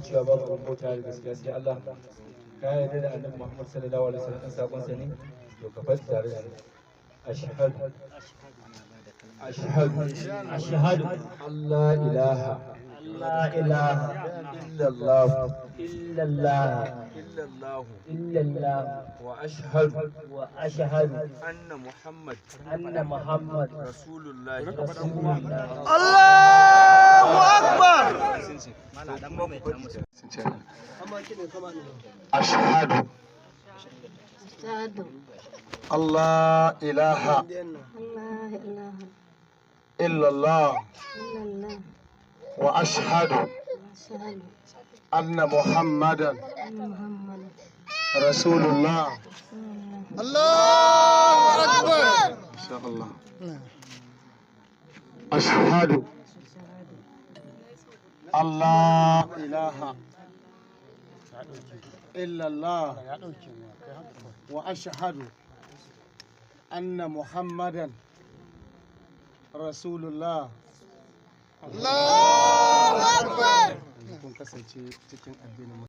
cewa babu abin bauta da gaskiya sai Allah, ka yarda da annabi Muhammad sallallahu alaihi wasallam sakon sa ne, to ka faɗi tare da ni. ashhadu ashhadu Allah ilaha illallah wa ashhadu anna Muhammad rasulullah. Allahu akbar. ashhadu Allah ilaha illallah wa ashhadu anna Muhammadan rasulullah. Allahu akbar. Inshallah. ashhadu Allah ilaha illallah wa ashhadu anna Muhammadan rasulullah. Allahu akbar. Kun kasance cikin addinin